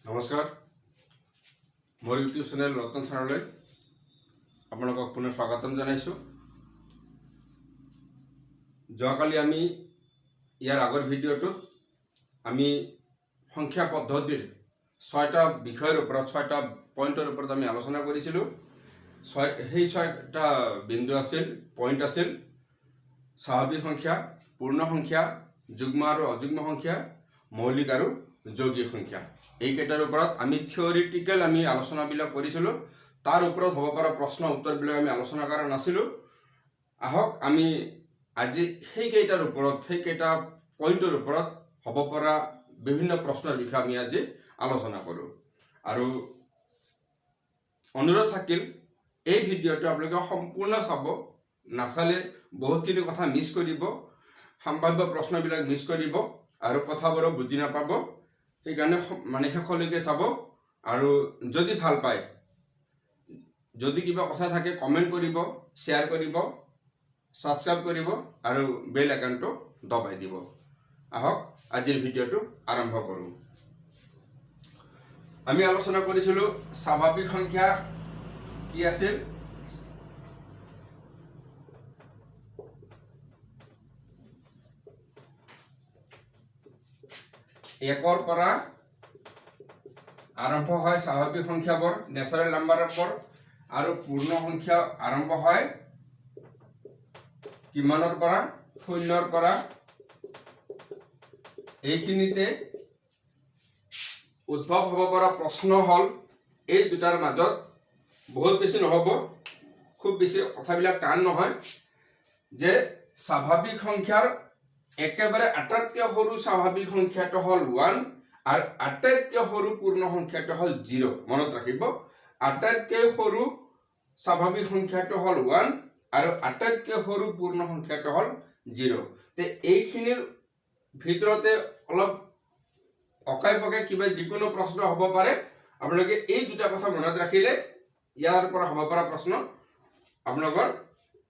নমস্কাৰ, মোৰ YouTube channel ৰত্ন চেনেললৈ আপোনালোকক পুনৰ স্বাগতম জনাইছোঁ। যোৱাকালি আমি ইয়াৰ আগৰ ভিডিঅ'টোত আমি সংখ্যা পদ্ধতিৰ 6টা বিষয়ৰ ওপৰত 6টা পইণ্টৰ ওপৰত আমি আলোচনা কৰিছিলোঁ। সেই 6টা বিন্দু আছিল, পইণ্ট আছিল স্বাভাৱিক সংখ্যা, পূৰ্ণ সংখ্যা, যুগ্ম আৰু অযুগ্ম সংখ্যা, মৌলিক আৰু যৌগিক সংখ্যা। এইকেইটাৰ ওপৰত আমি থিয়ৰিটিকেল আমি আলোচনাবিলাক কৰিছিলোঁ। তাৰ ওপৰত হ'ব পৰা প্ৰশ্ন উত্তৰবিলাক আমি আলোচনা কৰা নাছিলোঁ। আহক আমি আজি সেইকেইটাৰ ওপৰত, সেইকেইটা পইণ্টৰ ওপৰত হ'ব পৰা বিভিন্ন প্ৰশ্নৰ বিষয়ে আমি আজি আলোচনা কৰোঁ। আৰু অনুৰোধ থাকিল এই ভিডিঅ'টো আপোনালোকে সম্পূৰ্ণ চাব, নাচালে বহুতখিনি কথা মিছ কৰিব, সম্ভাৱ্য প্ৰশ্নবিলাক মিছ কৰিব আৰু কথাবোৰো বুজি নাপাব। সেইকাৰণে শেষলৈকে চাব। আৰু যদি ভাল পায়, যদি কিবা কথা থাকে কমেণ্ট কৰিব, শ্বেয়াৰ কৰিব, ছাবস্ক্ৰাইব কৰিব আৰু বেল আইকনটো দবাই দিব। আহক আজিৰ ভিডিঅ'টো আৰম্ভ কৰোঁ। আমি আলোচনা কৰিছিলোঁ স্বাভাৱিক সংখ্যা কি আছিল। একৰ পৰা আৰম্ভ হয় স্বাভাৱিক সংখ্যাবোৰ, নেচাৰেল নাম্বাৰবোৰ, আৰু পূৰ্ণ সংখ্যা আৰম্ভ হয় কিমানৰ পৰা? শূন্যৰ পৰা। এইখিনিতে উদ্ভৱ হ'ব পৰা প্ৰশ্ন হ'ল এই দুটাৰ মাজত, বহুত বেছি নহ'ব, খুব বেছি কথাবিলাক টান নহয়, যে স্বাভাৱিক সংখ্যাৰ একেবাৰে আটাইতকৈ সৰু স্বাভাৱিক সংখ্যাটো হ'ল 1 আৰু আটাইতকৈ সৰু পূৰ্ণ সংখ্যাটো হ'ল 0। মনত ৰাখিব, আটাইতকৈ সৰু স্বাভাৱিক সংখ্যাটো হ'ল 1 আৰু আটাইতকৈ সৰু পূৰ্ণ সংখ্যাটো হ'ল 0। তে এইখিনিৰ ভিতৰতে অলপ অকাই পকাই কিবা যিকোনো প্ৰশ্ন হ'ব পাৰে। আপোনালোকে এই দুটা কথা মনত ৰাখিলে ইয়াৰ পৰা হ'ব পৰা প্ৰশ্ন আপোনালোকৰ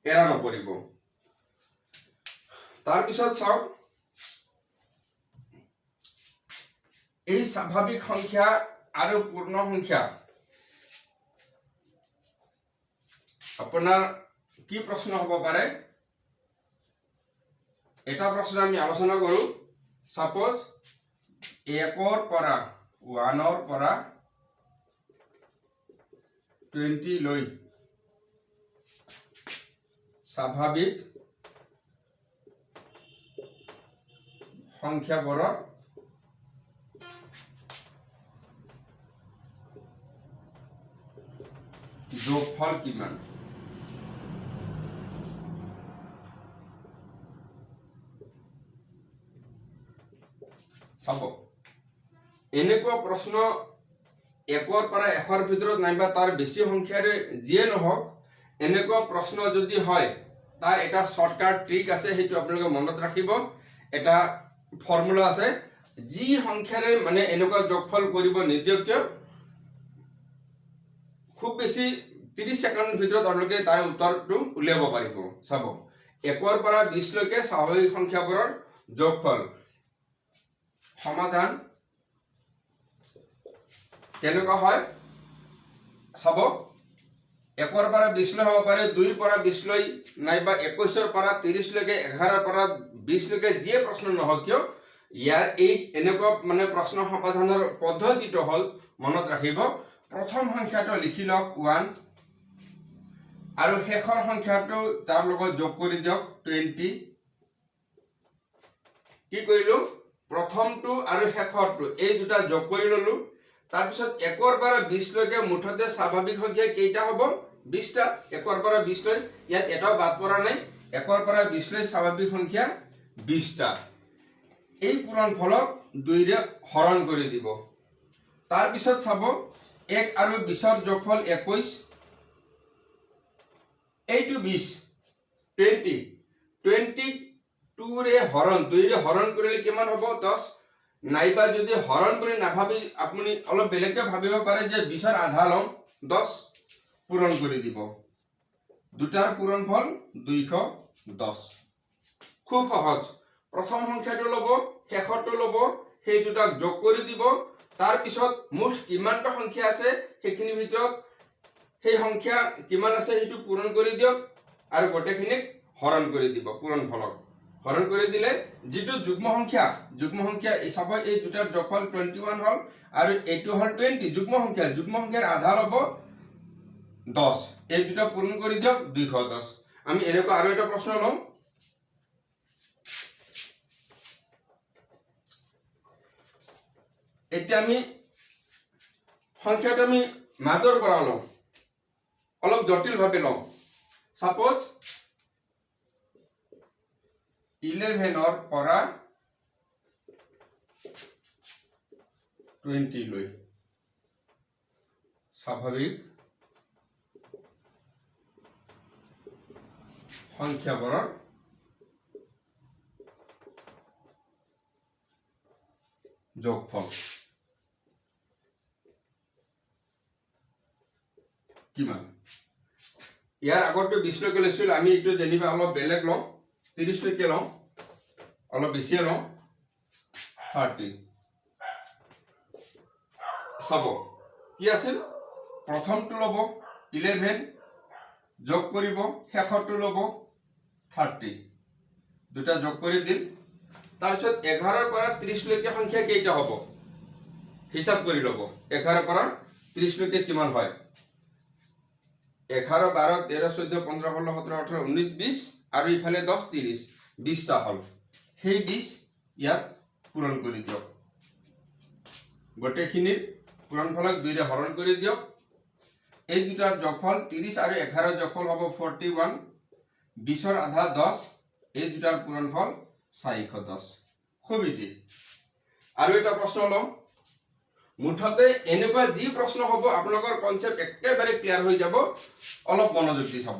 এৰা নপৰিব। তাৰপিছত চাওক, এই স্বাভাৱিক সংখ্যা আৰু পূৰ্ণ সংখ্যা আপোনাৰ কি প্ৰশ্ন হ'ব পাৰে? এটা প্ৰশ্ন আমি আলোচনা কৰোঁ। সাপোজ 1ৰ পৰা 1ৰ পৰা 20 লৈ স্বাভাৱিক সংখ্যাবোৰৰ যোগফল কিমান? চাব, এনেকুৱা প্ৰশ্ন 1ৰ পৰা 100ৰ ভিতৰত নাইবা তাৰ বেছি সংখ্যাৰে যিয়ে নহওক, এনেকুৱা প্ৰশ্ন যদি হয়, তাৰ এটা শ্বৰ্টকাট ট্ৰিক আছে, সেইটো আপোনালোকে মনত ৰাখিব। এটা ফৰ্মুলা আছে, যি সংখ্যাৰে এনেকুৱা যোগফল কৰিব নিদিয়ক কিয়, খুব বেছি 30 ছেকেণ্ডৰ ভিতৰত আপোনালোকে তাৰ উত্তৰটো উলিয়াব পাৰিব। চাব, 1ৰ পৰা 20 লৈকে স্বাভাৱিক সংখ্যাবোৰৰ যোগফল। সমাধান কেনেকুৱা হয় চাব, 1ৰ পৰা 20 লৈ হ'ব পাৰে, 2ৰ পৰা 20 লৈ, নাইবা 21ৰ পৰা 30 লৈকে, 11ৰ পৰা 20 লৈকে, যিয়ে প্ৰশ্ন নহওক কিয়, ইয়াৰ এই এনেকুৱা প্ৰশ্ন সমাধানৰ পদ্ধতিটো হ'ল, মনত ৰাখিব, প্ৰথম সংখ্যাটো লিখি লওক 1 আৰু শেষৰ সংখ্যাটো তাৰ লগত যোগ কৰি দিয়ক 20। কি কৰিলো? প্ৰথমটো আৰু শেষৰটো এই দুটা যোগ কৰি ললো। তাৰপিছত 1ৰ পৰা 20 লৈকে মুঠতে স্বাভাৱিক সংখ্যা কেইটা হ'ব? 20টা। 1ৰ পৰা 20 লৈ ইয়াত এটাও বাদ পৰা নাই। 1ৰ পৰা 20 লৈ স্বাভাৱিক সংখ্যা 20টা। এই পূৰণ ফলক 2ৰে হৰণ কৰি দিব। তাৰপিছত চাব, 1 আৰু 20ৰ যোগফল 21, এইটো 20, 20, 22ৰে হৰণ, 2ৰে হৰণ কৰিলে কিমান হ'ব? 10। নাইবা যদি হৰণ বুলি নাভাবি আপুনি অলপ বেলেগকৈ ভাবিব পাৰে যে 20ৰ আধা লম, 10 পূৰণ কৰি দিব। দুটাৰ পূৰণ ফল 210। খুব সহজ। প্ৰথম সংখ্যাটো ল'ব, শেষৰটো ল'ব, সেই দুটাক যোগ কৰি দিব, তাৰ পিছত মুঠ কিমানটা সংখ্যা আছে সেইখিনিৰ ভিতৰত সেই সংখ্যা কিমান আছে সেইটো পূৰণ কৰি দিয়ক আৰু গোটেইখিনিক হৰণ কৰি দিব পূৰণফলক হৰণ কৰি দিলে যেটো যুগ্ম সংখ্যা চাব এই দুটাৰ যোগফল 21 হল আৰু এইটো হল 20 যুগ্ম সংখ্যাৰ আধা লব 10 এই দুটা পূৰণ কৰি দিয়ক 210 আমি এনেকুৱা আৰু এটা প্ৰশ্ন লম এতিয়া আমি সংখ্যাটো আমি মাজৰ পৰা লম অলপ জটিল ভাবে লম সাপোজ 11 और পৰা 20 লৈ স্বাভাৱিক সংখ্যাবোৰৰ যোগফল কিমান ইয়াৰ আগতে 20 লৈকে লৈছিল আমি এইটো জানিবা অলপ বেলেগ লম 30 লৈকে লম অলপ বেছি লম 30 সব কি আছিল প্ৰথমটো লব 11 যোগ কৰিব শেষৰটো লব 30 দুটা যোগ কৰি দিল তাৰপিছত 11 ৰ পৰা 30 লৈকে সংখ্যা কেইটা হ'ব হিসাব কৰি লব 11 পৰা 30 লৈকে কিমান হয় 11 12 13 14 15 16 17 18 19 20 আৰু ইফালে 10 30 20 টা হল সেই 20 ইয়াত পূৰণ কৰি দিয়ক গোটেইখিনিৰ পূৰণফলক 2 ৰে হৰণ কৰি দিয়ক এই দুটাৰ যোগফল 30 আৰু 11 যোগফল হ'ব 41 20 ৰ আধা 10 এই দুটাৰ পূৰণফল 410 খুব ইজি আৰু এটা প্ৰশ্ন লম মুঠতে এনেকুৱা যি প্ৰশ্ন হ'ব আপোনালোকৰ কনসেপ্ট একেবাৰে ক্লিয়াৰ হৈ যাব অলপ মনোযোগ দি চাব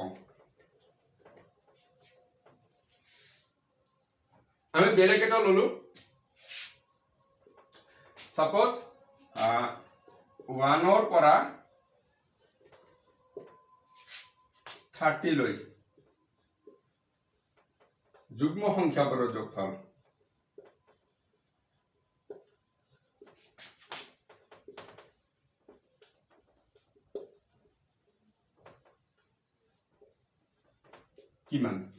আমি বেলেগ এটা ললো সাপোজ 1 ৰ পৰা 30 লৈ যুগ্ম সংখ্যাবোৰৰ যোগফল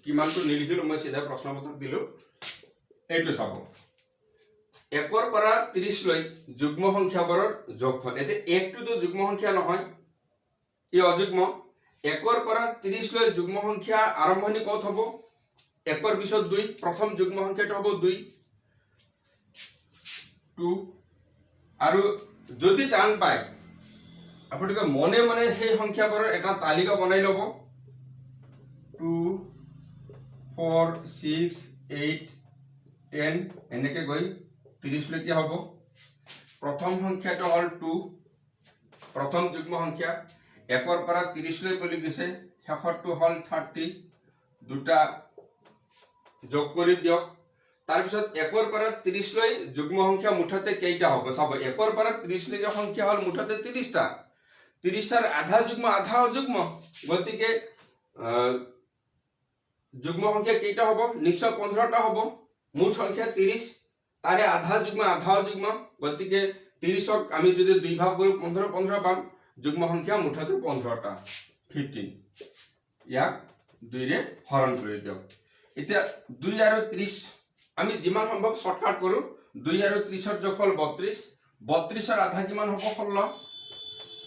কিমানটো নিলিখিলো মই সিধা প্ৰশ্নপত্ৰক দিলো এইটো চাব 1 ৰ পৰা 30 লৈ যুগ্ম সংখ্যাবোৰৰ যোগফল এতে 1 টো যুগ্ম সংখ্যা নহয় ই অযুগ্ম 1 ৰ পৰা 30 লৈ যুগ্ম সংখ্যা আৰম্ভণি কত হ'ব 1 ৰ পিছত 2 প্ৰথম যুগ্ম সংখ্যাটো হ'ব 2 আৰু যদি টান পায় আপোনালোকে মনে মনে সেই সংখ্যাবোৰৰ এটা তালিকা বনাই ল'ব 2 4 6 8 10 এনেকে গৈ 30 লৈকে হ'ব প্ৰথম সংখ্যাটো হল 2 প্ৰথম যুগ্ম সংখ্যা 1 ৰ পৰা 30 লৈ বুলি গৈছে শেষৰটো হল 30 দুটা যোগ কৰি দিয়ক তাৰ পিছত 1 ৰ পৰা 30 লৈ যুগ্ম সংখ্যা মুঠতে কেইটা হ'ব চাব 1 ৰ পৰা 30 লৈকে সংখ্যা হল মুঠতে 30 টা 30 টাৰ আধা যুগ্ম আধা অযুগ্ম গতিকে যুগ্ম সংখ্যা কেইটা হ'ব নিশ্চয় 15 টা হ'ব মুঠ সংখ্যা 30 তাৰে আধা যুগ্ম আধা অযুগ্ম গতিকে 30 ক আমি যদি দুই ভাগ কৰো 15 15 পাম যুগ্ম সংখ্যা মুঠতে 15 টা 15 ইয়াক 2 ৰে হৰণ কৰি দিয়ক এতিয়া 2 আৰু 30 আমি যিমান সম্ভৱ শৰ্টকাট কৰো 2 আৰু 30 ৰ যোগফল 32 32 ৰ আধা কিমান হ'ব 16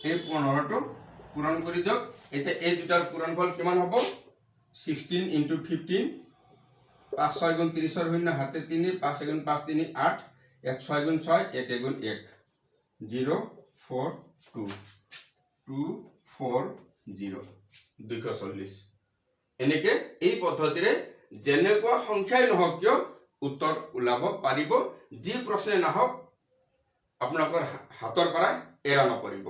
এই 15 টো পূৰণ কৰি দিয়ক এতিয়া এই দুটাৰ পূৰণফল কিমান হ'ব 16 into 15 5 6 গুণ 30 ৰ শূন্য হাতে 3 5 গুণ 5 3 8 1 6 গুণ 6 1 গুণ 1 0 4 2 2 4 0 240 এনেকে এই পদ্ধতিৰে যেনেকুৱা সংখ্যাই নহওক কিয় উত্তৰ ওলাব পাৰিব যি প্ৰশ্ন নহওক আপোনালোকৰ হাতৰ পৰা এৰা নপৰিব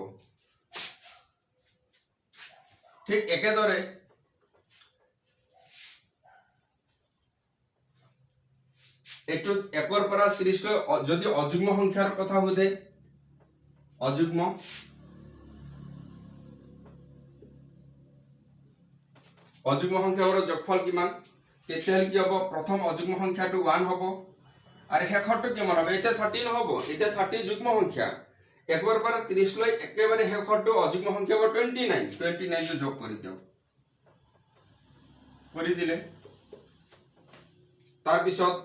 ঠিক একেদৰে একটু 1 ৰ পৰা 30 লৈ যদি অযুগ্ম সংখ্যাৰ কথা সোধে অযুগ্ম সংখ্যাবোৰৰ যোগফল কিমান তেতিয়াহ'লে কি হ'ব প্ৰথম অযুগ্ম সংখ্যাটো 1 হ'ব আৰ শেষৰটো কিমান হ'ব এটা 30 নহব এটা 30 যুগ্ম সংখ্যা একবাৰ পৰা 30 লৈ একেবাৰে শেষৰটো অযুগ্ম সংখ্যা হ'ব 29 টো যোগ কৰি দিও কৰি দিলে তাৰ পিছত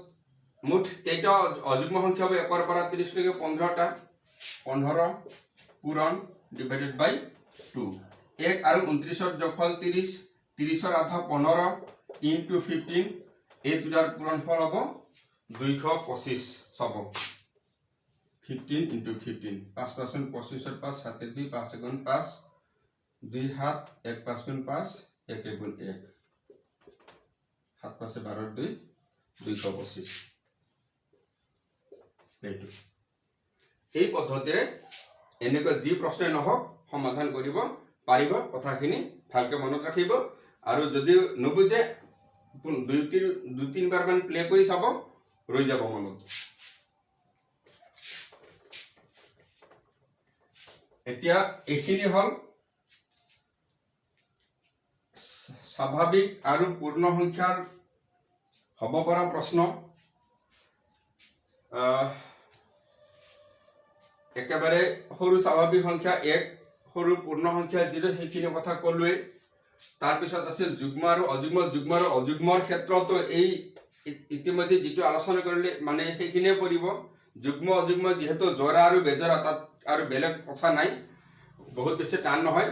মুঠ কেইটা অযুগ্ম সংখ্যা হ'ব একবাৰ পৰা 30 লৈকে 15টা 15 পূৰণ ডিভাইডেড বাই 2 1 আৰু 29ৰ যোগফল 30 30ৰ আধা 15 ইনটু 15 এই দুটাৰ পূৰণফল হ'ব 225 চাব 15 into 15 5 percent 25 5 7 2 5 second 5 2 हाथ 1 5 गुण 5 1 1 गुण 1 7 5 12 2 225 এইটো এই পদ্ধতিৰে এনেকৈ যি প্ৰশ্ন নহওক সমাধান কৰিব পাৰিব কথাখিনি ভালকে মনত ৰাখিব আৰু যদি নুবুজে দুই তিনবাৰ মান প্লে কৰি চাব ৰৈ যাব মনত এতিয়া এইখিনি হল স্বাভাৱিক আৰু পূৰ্ণ সংখ্যাৰ হ'ব পৰা প্ৰশ্ন একেবাৰে সৰু স্বাভাৱিক সংখ্যা 1 সৰু পূৰ্ণ সংখ্যা 0 সেইখিনি কথা কলোৱে তাৰ পিছত আছিল যুগ্ম আৰু অযুগ্মৰ ক্ষেত্ৰতো এই ইতিমধ্যে যেটো আলোচনা কৰিলে মানে সেইখিনিয়ে পৰিব যুগ্ম অযুগ্ম যেহেতু জৰা আৰু বেজৰা তাত আৰু বেলেগ কথা নাই বহুত বেছি টান নহয়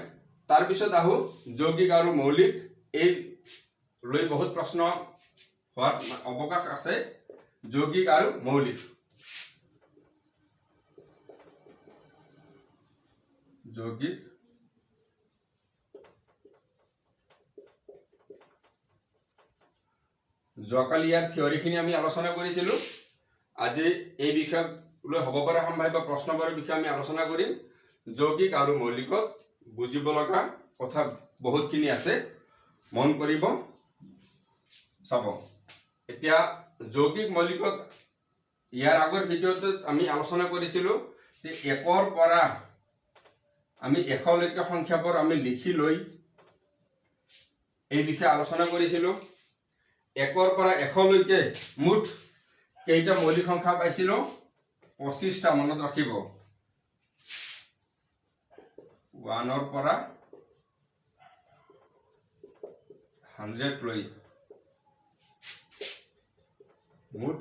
তাৰ পিছত আহো যৌগিক আৰু মৌলিক এই লৈ বহুত প্ৰশ্ন হোৱাৰ অৱকাশ আছে যৌগিক আৰু মৌলিক যৌগিক যোৱাকালি ইয়াৰ থিওৰিখিনি আমি আলোচনা কৰিছিলো আজি এই বিষয় লৈ হ'ব পৰা সম্ভাৱ্য প্ৰশ্নবোৰৰ বিষয়ে আমি আলোচনা কৰিম যৌগিক আৰু মৌলিকত বুজিব লগা কথা বহুতখিনি আছে মন কৰিব চাব এতিয়া যৌগিক মৌলিকত ইয়াৰ আগৰ ভিডিঅ'ত আমি আলোচনা কৰিছিলো যে 1ৰ পৰা আমি 100 লৈকে সংখ্যাবোৰ আমি লিখি লৈ এই বিষয়ে আলোচনা কৰিছিলো 1ৰ পৰা 100 লৈকে মুঠ কেইটা মৌলিক সংখ্যা পাইছিলো 25টা মনত ৰাখিব 1ৰ পৰা 100 লৈ মুঠ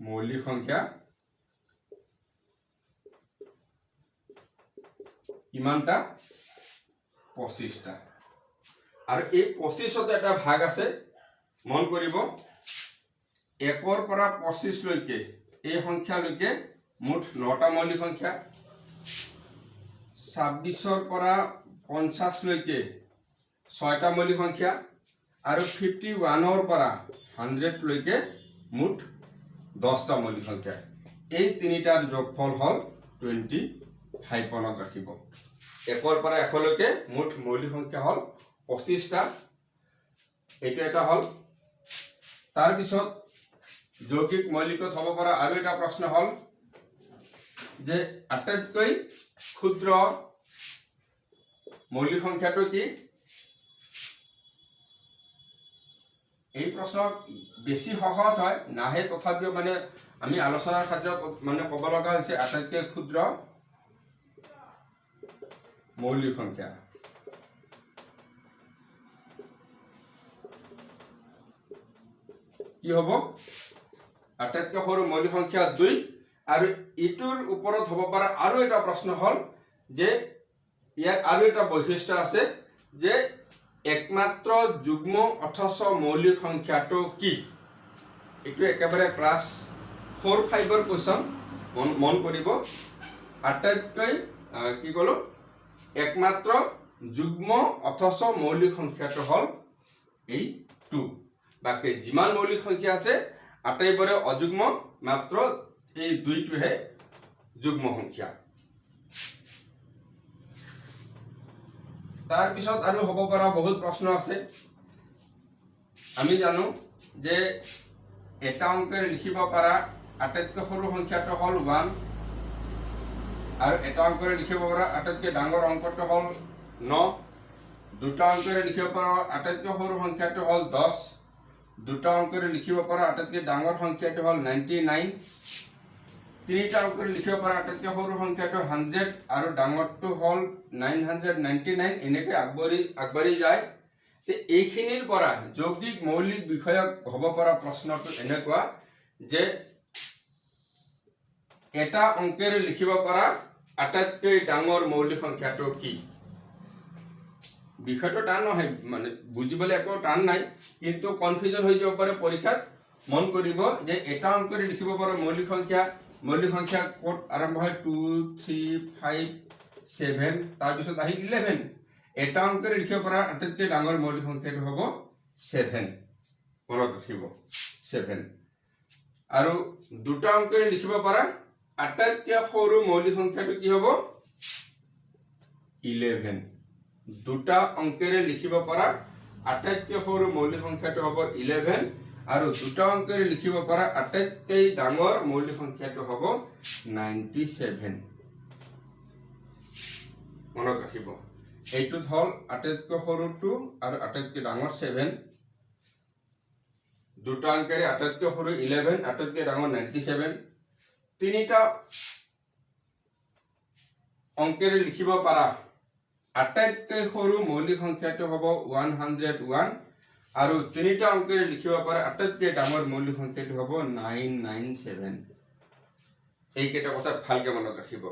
মৌলিক সংখ্যা কিমানটা 25টা আৰু এই 25ত এটা ভাগ আছে মন কৰিব 1ৰ পৰা 25 লৈকে এই সংখ্যা লৈকে মুঠ 9টা মৌলিক সংখ্যা 26ৰ পৰা 50 লৈকে 6টা মৌলিক সংখ্যা আৰু 51ৰ পৰা 100 লৈকে মুঠ 10টা মৌলিক সংখ্যা এই তিনিটাৰ যোগফল হল 25 মনত ৰাখিব 1ৰ পৰা 100 লৈকে মুঠ মৌলিক সংখ্যা হল 25টা এইটো এটা হল তাৰ পিছত যৌগিক মৌলিকত হ'ব পৰা আৰু এটা প্ৰশ্ন হল যে আটাইতকৈ ক্ষুদ্ৰ মৌলিক সংখ্যাটো কি এই প্ৰশ্ন বেছি সহজ হয় নাহে তথাপিও মানে আমি আলোচনাৰ ক্ষেত্ৰত মানে ক'ব লগা হৈছে আটাইতকৈ ক্ষুদ্ৰ মৌলিক সংখ্যা কি হ'ব আটাইতকৈ সৰু মৌলিক সংখ্যা 2 আৰু ইটোৰ ওপৰত হ'ব পৰা আৰু এটা প্ৰশ্ন হল যে ইয়াৰ আৰু এটা বৈশিষ্ট্য আছে যে একমাত্ৰ যুগ্ম অথচ মৌলিক সংখ্যাটো কি এটো একেবাৰে ক্লাস 4-5 ৰ কোৱেশ্চন মন কৰিব আটাইতকৈ কি কলো একমাত্ৰ যুগ্ম অথচ মৌলিক সংখ্যাটো হল এই 2 বাকি যিমান মৌলিক সংখ্যা আছে আটাইবোৰে অযুগ্ম মাত্ৰ এই 2টোহে যুগ্ম সংখ্যা তাৰ পিছত আৰু হ'ব পৰা বহুত প্ৰশ্ন আছে আমি জানো যে এটা অংকেৰে লিখিব পৰা আটাইতকৈ সৰু সংখ্যাটো হল 1 আৰু এটা অংকেৰে লিখিব পৰা আটাইতকৈ ডাঙৰ অংকটো হল 9 দুটা অংকেৰে লিখিব পৰা আটাইতকৈ সৰু সংখ্যাটো হল 10 দুটা অংকেৰে লিখিব পৰা আটাইতকৈ ডাঙৰ সংখ্যাটো হ'ল 99, তিনিটা অংকেৰে লিখিব পৰা আটাইতকৈ সৰু সংখ্যাটো 100 আৰু ডাঙৰটো হ'ল 999। এনেকৈ আগবাঢ়ি যায়। এইখিনিৰ পৰা যৌগিক মৌলিক বিষয়ক হ'ব পৰা প্ৰশ্নটো এনেকুৱা যে এটা অংকেৰে লিখিব পৰা আটাইতকৈ ডাঙৰ মৌলিক সংখ্যাটো কি? বিষয়টো টান নহয়, মানে বুজিবলৈ একো টান নাই, কিন্তু কনফিউজন হৈ যাব পাৰে পৰীক্ষাত। মন কৰিব যে এটা অংকেৰে লিখিব পৰা মৌলিক সংখ্যা ক'ত আৰম্ভ হয়? 2 3 5 7, তাৰপিছত আহিল 11। এটা অংকেৰে লিখিব পৰা আটাইতকৈ ডাঙৰ মৌলিক সংখ্যাটো হ'ব 7। মনত ৰাখিব 7। আৰু দুটা অংকেৰে লিখিব পৰা আটাইতকৈ সৰু মৌলিক সংখ্যাটো কি হ'ব? 11। দুটা অংকেৰে লিখিব পৰা আটাইতকৈ সৰু মৌলিক সংখ্যাটো হ'ব 11 আৰু দুটা অংকেৰে লিখিব পৰা আটাইতকৈ ডাঙৰ মৌলিক সংখ্যাটো হ'ব 97। মনত ৰাখিব এইটোত হ'ল আটাইতকৈ সৰুটো আৰু আটাইতকৈ ডাঙৰ 7। দুটা অংকেৰে আটাইতকৈ সৰু 11, আটাইতকৈ ডাঙৰ 97। তিনিটা অংকেৰে লিখিব পৰা আটাইতকৈ সৰু মৌলিক সংখ্যাটো হ'ব 101 আৰু তিনিটা অংকেৰে লিখিব পৰা আটাইতকৈ ডাঙৰ মৌলিক সংখ্যাটো হ'ব 997। এইকেইটা কথা ভালকে মনত ৰাখিব।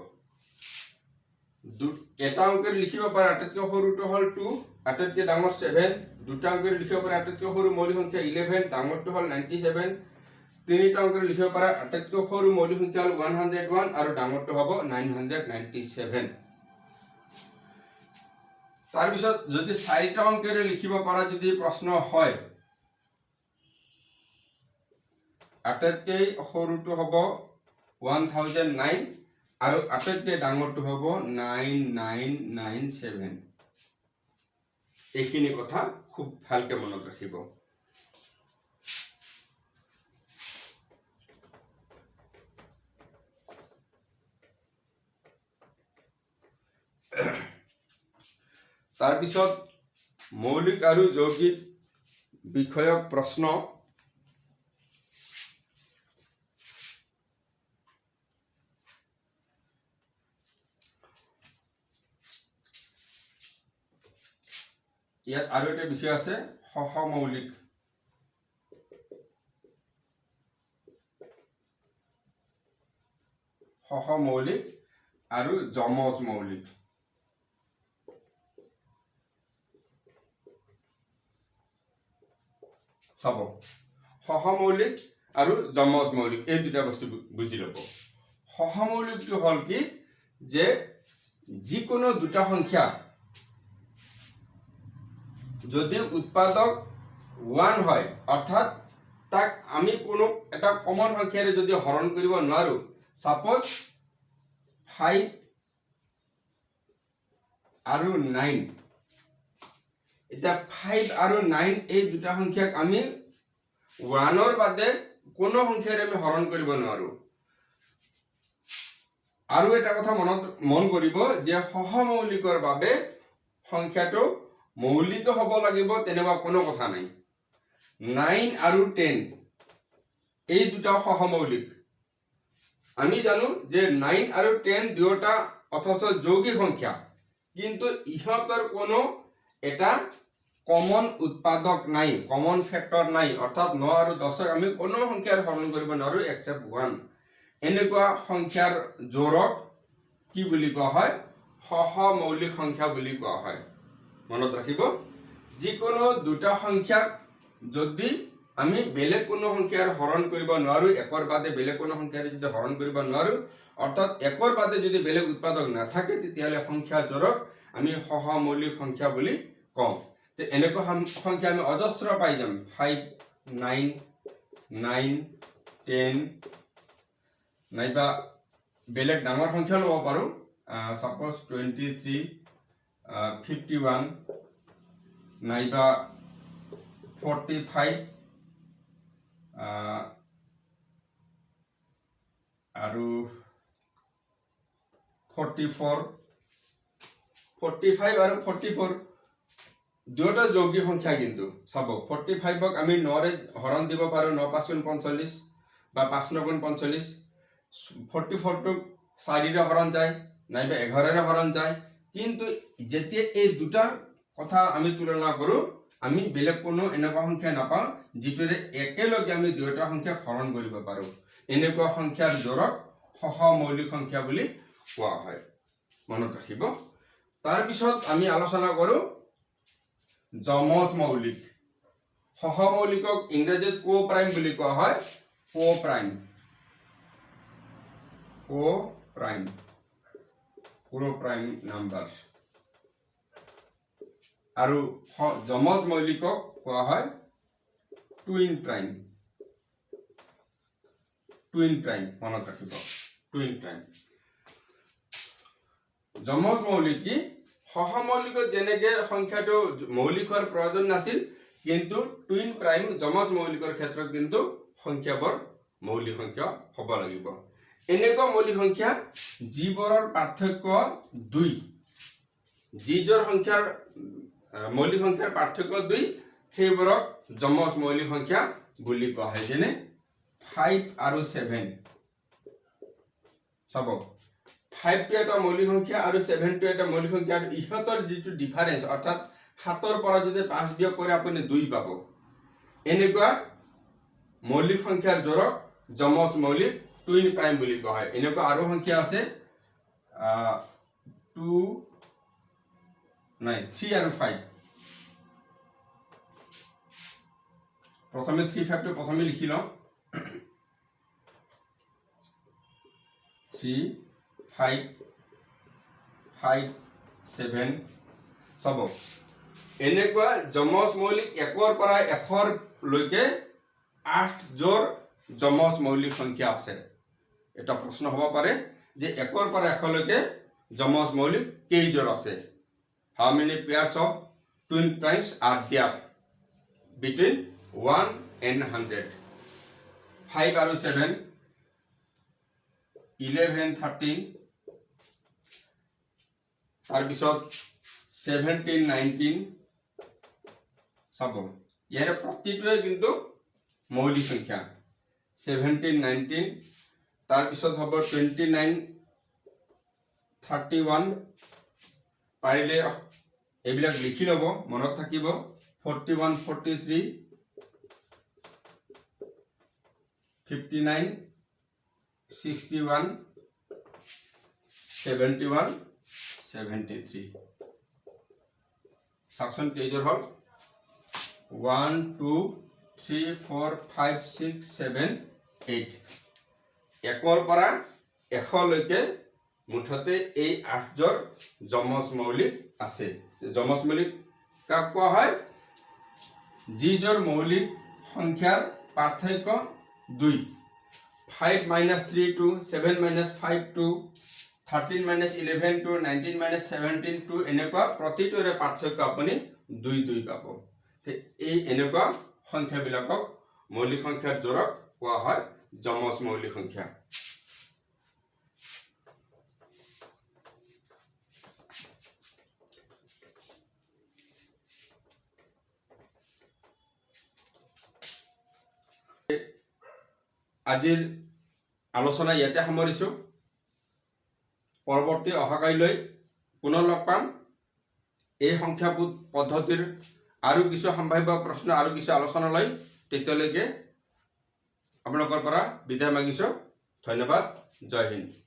এটা অংকেৰে লিখিব পৰা আটাইতকৈ সৰুটো হ'ল 2, আটাইতকৈ ডাঙৰ 7। দুটা অংকেৰে লিখিব পৰা আটাইতকৈ সৰু মৌলিক সংখ্যা 11, ডাঙৰটো হ'ল 97। তিনিটা অংকেৰে লিখিব পৰা আটাইতকৈ সৰু মৌলিক সংখ্যা হ'ল 101 আৰু ডাঙৰটো হ'ব 997। তাৰপিছত যদি চাৰিটা অংকেৰে লিখিব পৰা যদি প্ৰশ্ন হয়, আটাইতকৈ সৰুটো হ'ব 1009 আৰু আটাইতকৈ ডাঙৰটো হ'ব 9997। এইখিনি কথা খুব ভালকে মনত ৰাখিব। তাৰপিছত মৌলিক আৰু যৌগিক বিষয়ক প্ৰশ্ন। ইয়াত আৰু এটা বিষয় আছে সহমৌলিক। সহমৌলিক আৰু যমজ মৌলিক। চাব, সহমৌলিক আৰু যমজ মৌলিক এই দুটা বস্তু বুজি ল'ব। সহমৌলিকটো হ'ল কি যে যিকোনো দুটা সংখ্যা যদি উৎপাদক 1 হয়, অৰ্থাৎ তাক আমি কোনো এটা কমন সংখ্যাৰে যদি হৰণ কৰিব নোৱাৰো, সাপোজ 5 আৰু 9, এতিয়া 5 আৰু 9 এই দুটা সংখ্যাক আমি 1ৰ বাদে কোনো সংখ্যাৰে আমি হৰণ কৰিব নোৱাৰো। আৰু এটা কথা মন কৰিব যে সহমৌলিকৰ বাবে সংখ্যাটো মৌলিক হ'ব লাগিব তেনেকুৱা কোনো কথা নাই। 9 আৰু 10 এই দুটা সহমৌলিক। আমি জানো যে 9 আৰু 10 দুয়োটা অথচ যৌগিক সংখ্যা, কিন্তু ইহঁতৰ কোনো এটা কমন উৎপাদক নাই, কমন ফেক্টৰ নাই, অৰ্থাৎ 9 আৰু 10ক আমি কোনো সংখ্যাৰ হৰণ কৰিব নোৱাৰো এক্সেপ্ট 1। এনেকুৱা সংখ্যাৰ জোৰক কি বুলি কোৱা হয়? সহমৌলিক সংখ্যা বুলি কোৱা হয়। মনত ৰাখিব, যিকোনো দুটা সংখ্যাক যদি আমি বেলেগ কোনো সংখ্যাৰ হৰণ কৰিব নোৱাৰো, একৰ বাদে বেলেগ কোনো সংখ্যাৰে যদি হৰণ কৰিব নোৱাৰো, অৰ্থাৎ একৰ বাদে যদি বেলেগ উৎপাদক নাথাকে, তেতিয়াহ'লে সংখ্যা জোৰক আমি সহমৌলিক সংখ্যা বুলি কওঁ। এনেকুৱা সংখ্যা আমি অজস্ৰ পাই যাম। 5 9 9 10 নাইবা বেলেগ ডাঙৰ সংখ্যা ল'ব পাৰো, সাপোজ 23 51 নাইবা 45 আৰু 44 45 আৰু 44 দুয়োটা যৌগিক সংখ্যা কিন্তু চাব 45ক আমি 9ৰে হৰণ দিব পাৰোঁ 9 5 গুণ 45 বা 5 9 গুণ 45 44টোক 4ৰে হৰণ যায় নাইবা 11ৰে হৰণ যায় কিন্তু যেতিয়া এই দুটা কথা আমি তুলনা কৰোঁ আমি বেলেগ কোনো এনেকুৱা সংখ্যা নাপাওঁ যিটোৰে একেলগে আমি দুয়োটা সংখ্যা হৰণ কৰিব পাৰোঁ এনেকুৱা সংখ্যাৰ জোৰক সহমৌলিক সংখ্যা বুলি কোৱা হয় মনত ৰাখিব তাৰ পিছত আমি আলোচনা কৰোঁ যমজ মৌলিক সহমৌলিকক ইংৰাজীত কো প্ৰাইম বুলি কোৱা হয় কো প্ৰাইম নাম্বাৰ আৰু যমজ মৌলিকক কোৱা হয় টুইন প্ৰাইম মনত ৰাখিব টুইন প্ৰাইম যমজ মৌলিক কি সহমৌলিকত যেনেকে সংখ্যাটো মৌলিক হোৱাৰ প্ৰয়োজন নাছিল কিন্তু টুইন প্ৰাইম যমজ মৌলিকৰ ক্ষেত্ৰত কিন্তু সংখ্যাবোৰ মৌলিক সংখ্যা হ'ব লাগিব এনেকুৱা মৌলিক সংখ্যা যিবোৰৰ পাৰ্থক্য 2 যিজোৰ সংখ্যাৰ মৌলিক সংখ্যাৰ পাৰ্থক্য 2 সেইবোৰক যমজ মৌলিক সংখ্যা বুলি কোৱা হয় যেনে 5 আৰু 7 চাব 5 টো এটা মৌলিক সংখ্যা আৰু 7 টো এটা মৌলিক সংখ্যা আৰু ইহঁতৰ যেটো ডিফাৰেন্স অৰ্থাৎ 7 ৰ পৰা যদি 5 বিয়োগ কৰে আপুনি 2 পাব এনেকুৱা মৌলিক সংখ্যাৰ জোৰক যমজ মৌলিক টুইন প্ৰাইম বুলি কোৱা হয় এনেকুৱা আৰু সংখ্যা আছে 3 আৰু 5 প্ৰথমে 3 5 টো প্ৰথমে লিখি লওঁ 3 5 5 7 চাব এনেকুৱা যমজ মৌলিক 1ৰ পৰা 100 লৈকে 8 জোৰ যমজ মৌলিক সংখ্যা আছে এটা প্ৰশ্ন হ'ব পাৰে যে 1ৰ পৰা 100 লৈকে যমজ মৌলিক কেইজোৰ আছে how many pairs of twin primes are there between 1 and 100 5 আৰু 7 11 13 তাৰ পিছত 17 19 চাব ইয়াৰ প্ৰতিটোৱে কিন্তু মৌলিক সংখ্যা 17 19 তাৰ পিছত হ'ব 29 31 পাৰিলে এইবিলাক লিখি লব মনত থাকিব 41 43 59 61 71 73 সাকশন কেইজোৰ হল 1 2 3 4 5 6 7 8 1ৰ পৰা 100 লৈকে মুঠতে এই 8 জোৰ যমজ মৌলিক আছে যমজ মৌলিক কাক কোৱা হয় যিজোৰ মৌলিক সংখ্যাৰ পাৰ্থক্য 2 5 - 3 2 7 - 5 2 13 - 11 2 19 - 17 2 এনেকুৱা প্ৰতিটোৰে পাৰ্থক্য আপুনি 2 2 পাব এই এনেকুৱা সংখ্যাবিলাকক মৌলিক সংখ্যাৰ জোৰক কোৱা হয় যমজ মৌলিক সংখ্যা আজিৰ আলোচনা ইয়াতে সামৰিছো পৰৱৰ্তী অহাকাইলৈ পুনৰ লগ পাম এই সংখ্যা পদ্ধতিৰ আৰু কিছু সম্ভাব্য প্ৰশ্ন আৰু কিছু আলোচনা লৈ তেতিয়ালৈকে আপোনালোকৰ পৰা বিদায় মাগিছো ধন্যবাদ জয় হিন্দ